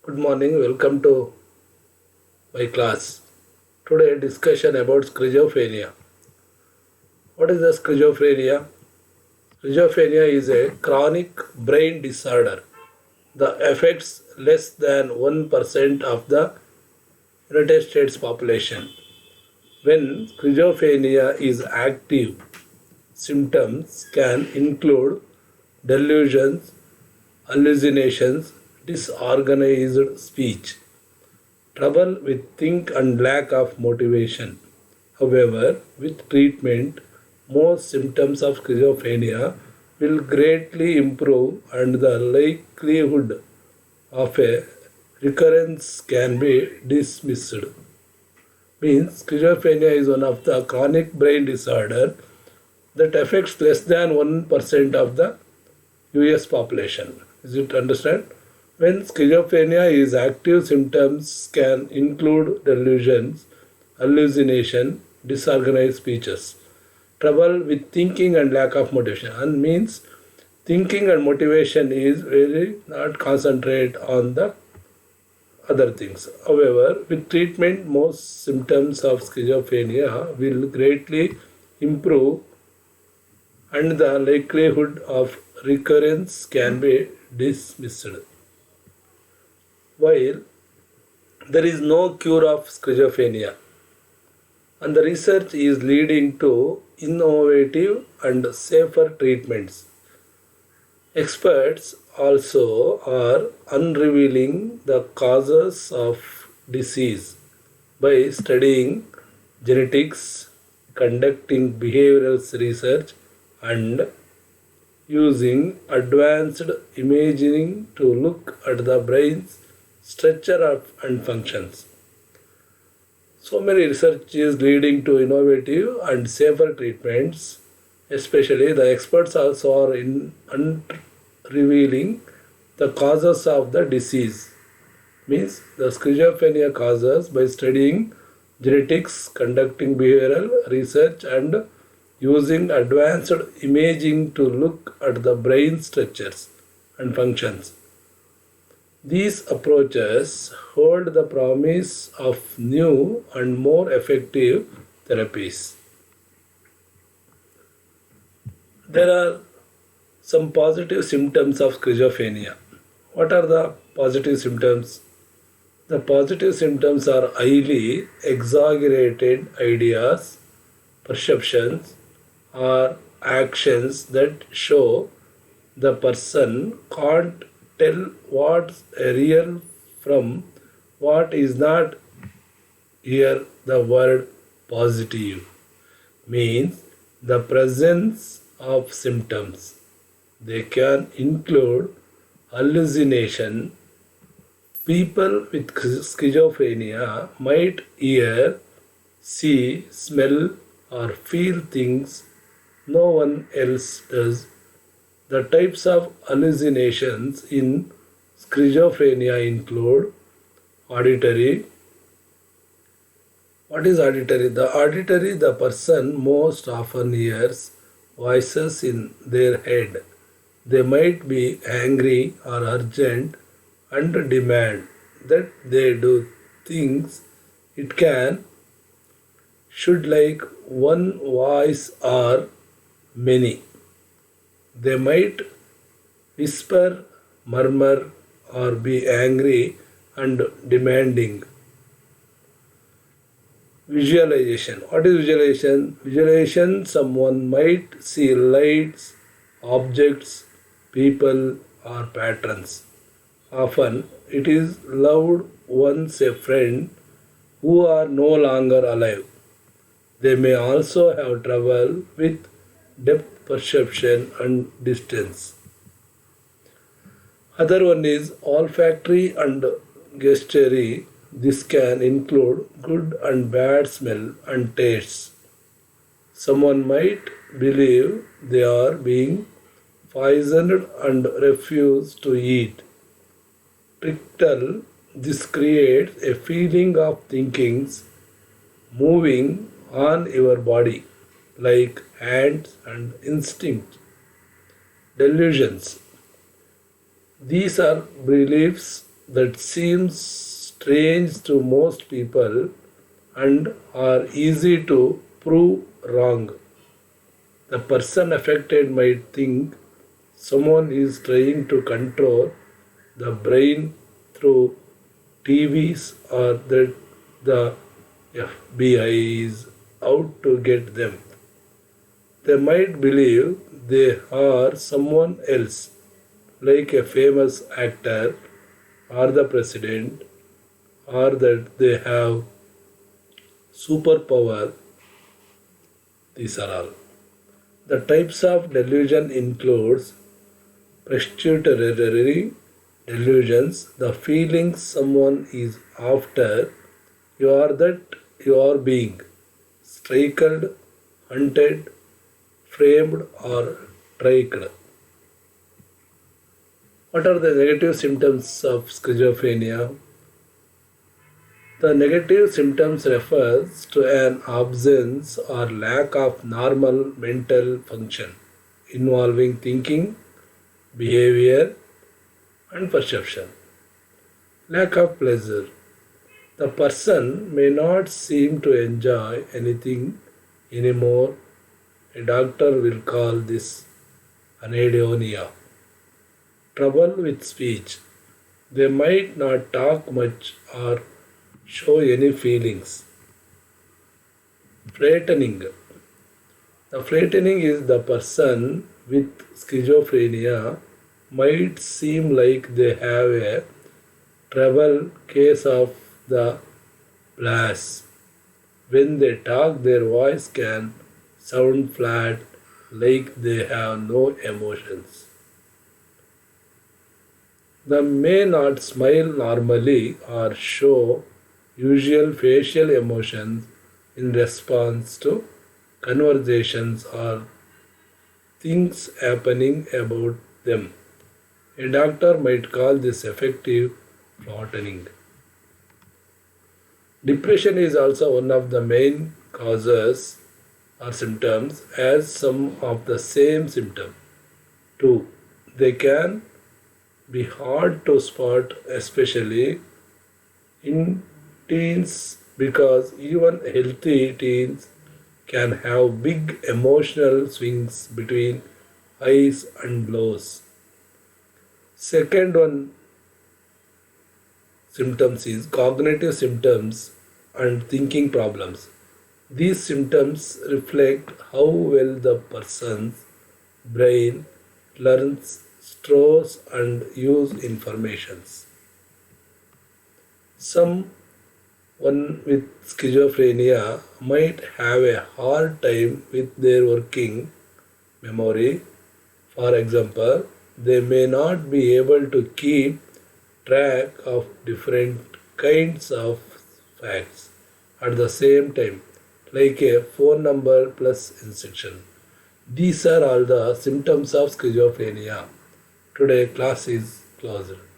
Good morning, welcome to my class. Today discussion about schizophrenia. What is the schizophrenia? Schizophrenia is a chronic brain disorder. The affects less than 1% of the United States population. When schizophrenia is active, symptoms can include delusions, hallucinations, disorganized speech, trouble with think and lack of motivation. However, with treatment, most symptoms of schizophrenia will greatly improve and the likelihood of a recurrence can be dismissed. Means schizophrenia is one of the chronic brain disorder that affects less than 1% of the US population. Is it understand? When schizophrenia is active, symptoms can include delusions, hallucination, disorganized speeches, trouble with thinking and lack of motivation. And means thinking and motivation is very not concentrate on the other things. However, with treatment, most symptoms of schizophrenia will greatly improve and the likelihood of recurrence can be dismissed. While there is no cure of schizophrenia, and the research is leading to innovative and safer treatments. Experts also are unrevealing the causes of disease by studying genetics, conducting behavioral research, and using advanced imaging to look at the brain's structure and functions. So many research is leading to innovative and safer treatments, especially the experts also are in unrevealing the causes of the disease. Means the schizophrenia causes by studying genetics, conducting behavioral research and using advanced imaging to look at the brain structures and functions. These approaches hold the promise of new and more effective therapies. There are some positive symptoms of schizophrenia. What are the positive symptoms? The positive symptoms are highly exaggerated ideas, perceptions, or actions that show the person can't tell what's a real from what is not. Here the word positive means the presence of symptoms. They can include hallucination. People with schizophrenia might hear, see, smell, or feel things no one else does. The types of hallucinations in schizophrenia include auditory. What is auditory? The person most often hears voices in their head. They might be angry or urgent and demand that they do things it can, should like one voice or many. They might whisper, murmur, or be angry and demanding. Visualization. What is visualization? Visualization, someone might see lights, objects, people, or patterns. Often it is loved ones, a friend who are no longer alive. They may also have trouble with depth perception and distance. Other one is olfactory and gustatory. This can include good and bad smell and tastes. Someone might believe they are being poisoned and refuse to eat. Pictal, this creates a feeling of thinkings moving on your body like hands and instinct. Delusions. These are beliefs that seems strange to most people and are easy to prove wrong. The person affected might think someone is trying to control the brain through TVs or that the FBI is out to get them. They might believe they are someone else, like a famous actor or the president, or that they have superpower. These are all. The types of delusion includes precautionary delusions, the feeling someone is after you are that you are being strickled, hunted, framed, or tricked. What are the negative symptoms of schizophrenia? The negative symptoms refers to an absence or lack of normal mental function involving thinking, behavior, and perception. Lack of pleasure. The person may not seem to enjoy anything anymore. A doctor will call this anhedonia. Trouble with speech. They might not talk much or show any feelings. Frightening. The frightening is the person with schizophrenia might seem like they have a trouble case of the blast. When they talk, their voice can sound flat, like they have no emotions. They may not smile normally or show usual facial emotions in response to conversations or things happening about them. A doctor might call this affective flattening. Depression is also one of the main causes or symptoms as some of the same symptom too. They can be hard to spot, especially in teens, because even healthy teens can have big emotional swings between highs and lows. Second one symptoms is cognitive symptoms and thinking problems. These symptoms reflect how well the person's brain learns, stores, and use informations. Someone with schizophrenia might have a hard time with their working memory. For example, they may not be able to keep track of different kinds of facts at the same time, like a phone number plus instruction. These are all the symptoms of schizophrenia. Today class is closed.